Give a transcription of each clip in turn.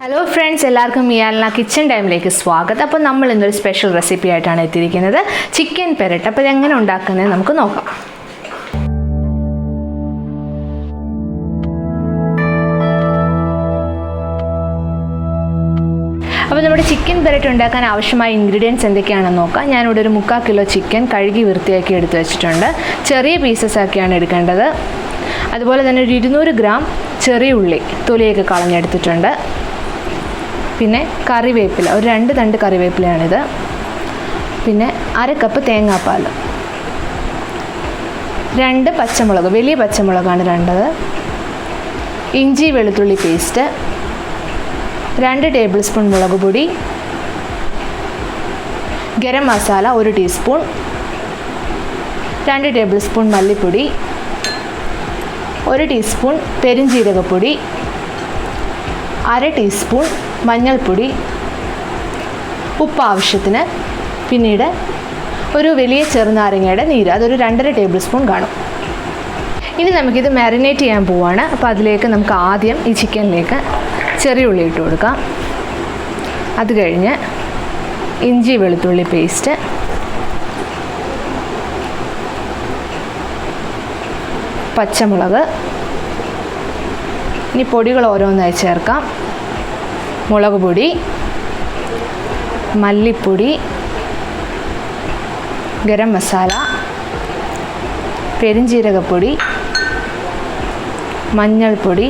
Hello friends, എല്ലാവർക്കും മിയാൽന kitchen ടൈമിലേക്ക് സ്വാഗതം. അപ്പോൾ നമ്മൾ ഇന്നൊരു സ്പെഷ്യൽ റെസിപ്പി ആയിട്ടാണ് എത്തിയിരിക്കുന്നത്, ചിക്കൻ പെരട്ട്. അപ്പോൾ ഇതെങ്ങനെ ഉണ്ടാക്കുന്നത് നമുക്ക് നോക്കാം. അപ്പോൾ നമ്മുടെ ചിക്കൻ പെരട്ട് ഉണ്ടാക്കാൻ ആവശ്യമായ ഇൻഗ്രീഡിയൻസ് എന്തൊക്കെയാണെന്ന് നോക്കാം. ഞാനിവിടെ ഒരു 3/4 കിലോ ചിക്കൻ കഴുകി വൃത്തിയാക്കി എടുത്ത് വെച്ചിട്ടുണ്ട്. ചെറിയ പീസസ് ആക്കിയാണ് എടുക്കേണ്ടത്. അതുപോലെ തന്നെ ഒരു 200 ഗ്രാം ചെറിയ ഉള്ളി തൊലിയൊക്കെ കളഞ്ഞെടുത്തിട്ടുണ്ട്. പിന്നെ കറിവേപ്പില, ഒരു 2 തണ്ട് കറിവേപ്പിലയാണിത്. പിന്നെ 1/2 കപ്പ് തേങ്ങാപ്പാൽ, 2 പച്ചമുളക്, വലിയ പച്ചമുളകാണ് വേണ്ടത്. ഇഞ്ചി വെളുത്തുള്ളി പേസ്റ്റ്, 2 ടേബിൾ സ്പൂൺ മുളക് പൊടി, garam masala 1 teaspoon, 2 table spoon മല്ലിപ്പൊടി, 1 ടീസ്പൂൺ പെരുംജീരകപ്പൊടി, 1/2 ടീസ്പൂൺ മഞ്ഞൾപ്പൊടി, ഉപ്പ് ആവശ്യത്തിന്, പിന്നീട് ഒരു വലിയ ചെറുനാരങ്ങയുടെ നീര്, അതൊരു 2.5 ടേബിൾ സ്പൂൺ കാണും. ഇനി നമുക്കിത് മാരിനേറ്റ് ചെയ്യാൻ പോവുകയാണ്. അപ്പോൾ അതിലേക്ക് നമുക്ക് ആദ്യം ഈ ചിക്കനിലേക്ക് ചെറിയ ഉള്ളി ഇട്ട് കൊടുക്കാം. അത് കഴിഞ്ഞ് ഇഞ്ചി വെളുത്തുള്ളി പേസ്റ്റ്, പച്ചമുളക്, ഇനി പൊടികൾ ഓരോന്നായി ചേർക്കാം. മുളക് പൊടി, മല്ലിപ്പൊടി, ഗരം മസാല, പെരുംജീരകപ്പൊടി, മഞ്ഞൾപ്പൊടി,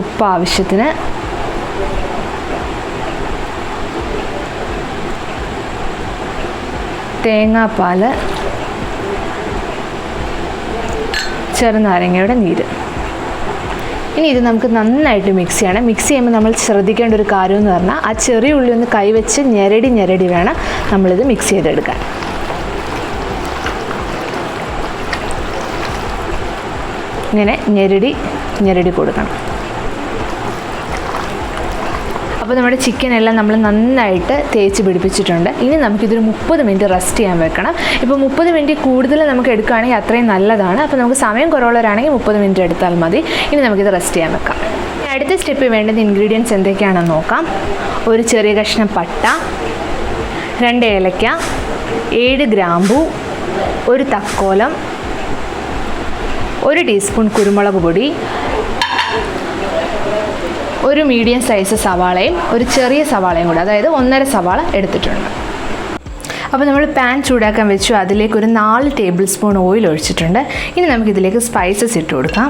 ഉപ്പ് ആവശ്യത്തിന്, തേങ്ങാപ്പാൽ, ചെറുനാരങ്ങയുടെ നീര്. ഇനി ഇത് നമുക്ക് നന്നായിട്ട് മിക്സ് ചെയ്യണം. മിക്സ് ചെയ്യുമ്പോൾ നമ്മൾ ശ്രദ്ധിക്കേണ്ട ഒരു കാര്യം എന്ന് പറഞ്ഞാൽ, ആ ചെറിയ ഉള്ളി ഒന്ന് കൈവച്ച് ഞെരടി വേണം നമ്മളിത് മിക്സ് ചെയ്തെടുക്കാൻ. ഇങ്ങനെ ഞെരടി കൊടുക്കണം. അപ്പോൾ നമ്മുടെ ചിക്കൻ എല്ലാം നമ്മൾ നന്നായിട്ട് തേച്ച് പിടിപ്പിച്ചിട്ടുണ്ട്. ഇനി നമുക്കിതൊരു 30 മിനിറ്റ് റെസ്റ്റ് ചെയ്യാൻ വെക്കണം. ഇപ്പോൾ 30 മിനിറ്റ് കൂടുതൽ നമുക്ക് എടുക്കുകയാണെങ്കിൽ അത്രയും നല്ലതാണ്. അപ്പോൾ നമുക്ക് സമയം കുറവുള്ളവരാണെങ്കിൽ 30 മിനിറ്റ് എടുത്താൽ മതി. ഇനി നമുക്കിത് റെസ്റ്റ് ചെയ്യാൻ വെക്കാം. അടുത്ത സ്റ്റെപ്പ് വേണ്ടുന്ന ഇൻഗ്രീഡിയൻസ് എന്തൊക്കെയാണെന്ന് നോക്കാം. ഒരു ചെറിയ കഷ്ണം പട്ട, 2 ഏലക്ക, 7 ഗ്രാമ്പൂ, 1 തക്കോലം, 1 ടീസ്പൂൺ കുരുമുളക് പൊടി, ഒരു മീഡിയം സൈസ് സവാളയും ഒരു ചെറിയ സവാളയും കൂടെ, അതായത് 1.5 സവാള എടുത്തിട്ടുണ്ട്. അപ്പോൾ നമ്മൾ പാൻ ചൂടാക്കാൻ വെച്ചു. അതിലേക്ക് ഒരു 4 ടേബിൾ സ്പൂൺ ഓയിൽ ഒഴിച്ചിട്ടുണ്ട്. ഇനി നമുക്കിതിലേക്ക് സ്പൈസസ് ഇട്ട് കൊടുക്കാം.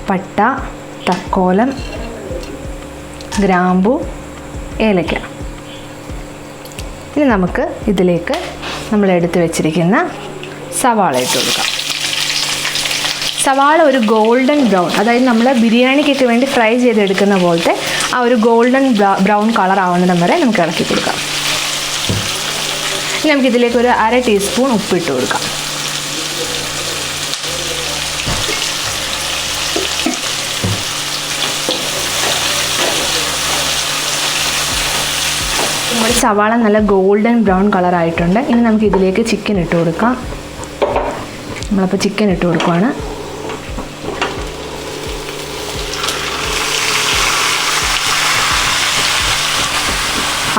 പട്ട, തക്കോലം, ഗ്രാമ്പു, ഏലക്ക. ഇനി നമുക്ക് ഇതിലേക്ക് നമ്മൾ എടുത്ത് വെച്ചിരിക്കുന്ന സവാള ഇട്ട് കൊടുക്കാം. സവാള ഒരു ഗോൾഡൻ ബ്രൗൺ, അതായത് നമ്മൾ ബിരിയാണിക്കൊക്കെ വേണ്ടി ഫ്രൈ ചെയ്തെടുക്കുന്ന പോലത്തെ ആ ഒരു ഗോൾഡൻ ബ്രൗൺ കളർ ആവുന്നിടം വരെ നമുക്ക് ഇളക്കി കൊടുക്കാം. ഇനി നമുക്കിതിലേക്ക് ഒരു 1/2 ടീസ്പൂൺ ഉപ്പിട്ട് കൊടുക്കാം. നമ്മുടെ സവാള നല്ല ഗോൾഡൻ ബ്രൗൺ കളറായിട്ടുണ്ട്. ഇനി നമുക്കിതിലേക്ക് ചിക്കൻ ഇട്ട് കൊടുക്കാം. നമ്മളപ്പോൾ ചിക്കൻ ഇട്ട് കൊടുക്കുകയാണ്.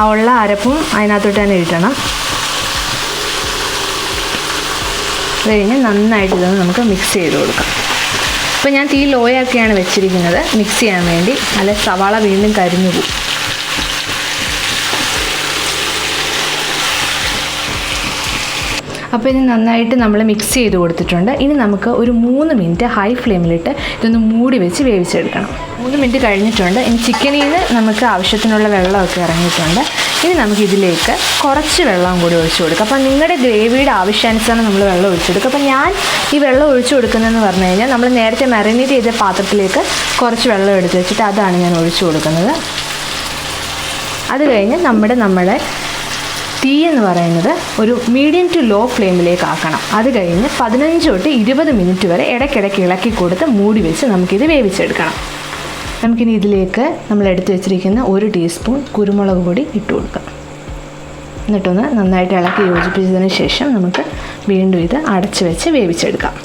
ആ ഉള്ള അരപ്പും അതിനകത്തോട്ട് തന്നെ ഇടണം. കഴിഞ്ഞ് നന്നായിട്ട് ഇതൊന്ന് നമുക്ക് മിക്സ് ചെയ്ത് കൊടുക്കാം. ഇപ്പോൾ ഞാൻ തീ ലോ ആക്കിയാണ് വെച്ചിരിക്കുന്നത് മിക്സ് ചെയ്യാൻ വേണ്ടി, അല്ലെ സവാള വീണ്ടും കരിഞ്ഞു പോകും. അപ്പോൾ ഇനി നന്നായിട്ട് നമ്മൾ മിക്സ് ചെയ്ത് കൊടുത്തിട്ടുണ്ട്. ഇനി നമുക്ക് ഒരു 3 മിനിറ്റ് ഹൈ ഫ്ലെയിമിലിട്ട് ഇതൊന്ന് മൂടി വെച്ച് വേവിച്ചെടുക്കണം. 3 മിനിറ്റ് കഴിഞ്ഞിട്ടുണ്ട്. ഇനി ചിക്കനിൽ നിന്ന് നമുക്ക് ആവശ്യത്തിനുള്ള വെള്ളമൊക്കെ ഇറങ്ങിയിട്ടുണ്ട്. ഇനി നമുക്കിതിലേക്ക് കുറച്ച് വെള്ളം കൂടി ഒഴിച്ചു കൊടുക്കാം. അപ്പോൾ നിങ്ങളുടെ ഗ്രേവിയുടെ ആവശ്യാനുസരണം നമ്മൾ വെള്ളം ഒഴിച്ചു കൊടുക്കുക. അപ്പോൾ ഞാൻ ഈ വെള്ളം ഒഴിച്ചു കൊടുക്കുന്നതെന്ന് പറഞ്ഞു കഴിഞ്ഞാൽ, നമ്മൾ നേരത്തെ മാരിനേറ്റ് ചെയ്ത പാത്രത്തിലേക്ക് കുറച്ച് വെള്ളം എടുത്ത് വെച്ചിട്ട് അതാണ് ഞാൻ ഒഴിച്ചു കൊടുക്കുന്നത്. അത് കഴിഞ്ഞ് നമ്മുടെ തീ എന്ന് പറയുന്നത് ഒരു മീഡിയം ടു ലോ ഫ്ലെയിമിലേക്ക് ആക്കണം. അത് കഴിഞ്ഞ് 15 തൊട്ട് 20 മിനിറ്റ് വരെ ഇടയ്ക്കിടയ്ക്ക് ഇളക്കി കൊടുത്ത് മൂടി വെച്ച് നമുക്കിത് വേവിച്ചെടുക്കണം. നമുക്കിനി ഇതിലേക്ക് നമ്മൾ എടുത്ത് വെച്ചിരിക്കുന്ന 1 ടീസ്പൂൺ കുരുമുളക് പൊടി ഇട്ട് കൊടുക്കാം. എന്നിട്ടൊന്ന് നന്നായിട്ട് ഇളക്കി യോജിപ്പിച്ചതിന് ശേഷം നമുക്ക് വീണ്ടും ഇത് അടച്ച് വെച്ച് വേവിച്ചെടുക്കാം.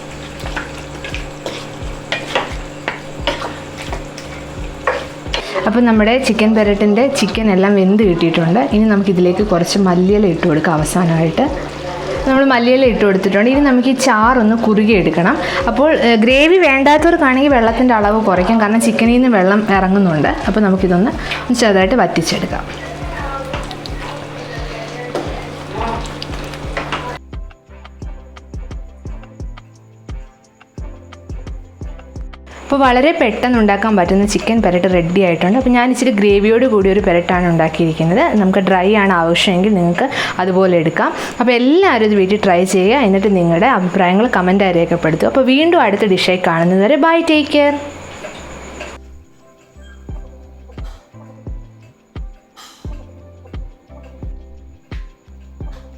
അപ്പോൾ നമ്മുടെ ചിക്കൻ പെരട്ടിൻ്റെ ചിക്കൻ എല്ലാം വെന്ത് കിട്ടിയിട്ടുണ്ട്. ഇനി നമുക്കിതിലേക്ക് കുറച്ച് മല്ലിയില ഇട്ട് കൊടുക്കാം. അവസാനമായിട്ട് നമ്മൾ മല്ലിയില ഇട്ട് കൊടുത്തിട്ടുണ്ട്. ഇനി നമുക്ക് ഈ ചാറൊന്ന് കുറുകി എടുക്കണം. അപ്പോൾ ഗ്രേവി വേണ്ടാത്തവർക്കാണെങ്കിൽ വെള്ളത്തിൻ്റെ അളവ് കുറയ്ക്കാം, കാരണം ചിക്കനിൽ നിന്ന് വെള്ളം ഇറങ്ങുന്നുണ്ട്. അപ്പോൾ നമുക്കിതൊന്ന് ചെറുതായിട്ട് വറ്റിച്ചെടുക്കാം. അപ്പോൾ വളരെ പെട്ടെന്ന് ഉണ്ടാക്കാൻ പറ്റുന്ന ചിക്കൻ പെരട്ട് റെഡി ആയിട്ടുണ്ട്. അപ്പോൾ ഞാൻ ഇച്ചിരി ഗ്രേവിയോട് കൂടി ഒരു പെരട്ടാണ് ഉണ്ടാക്കിയിരിക്കുന്നത്. നമുക്ക് ഡ്രൈ ആണ് ആവശ്യമെങ്കിൽ നിങ്ങൾക്ക് അതുപോലെ എടുക്കാം. അപ്പോൾ എല്ലാവരും ഇത് വീട്ടിൽ ട്രൈ ചെയ്യുക. എന്നിട്ട് നിങ്ങളുടെ അഭിപ്രായങ്ങൾ കമൻറ്റായി രേഖപ്പെടുത്തുക. അപ്പോൾ വീണ്ടും അടുത്ത ഡിഷായി കാണുന്നത് വരെ ബൈ, ടേക്ക് കെയർ.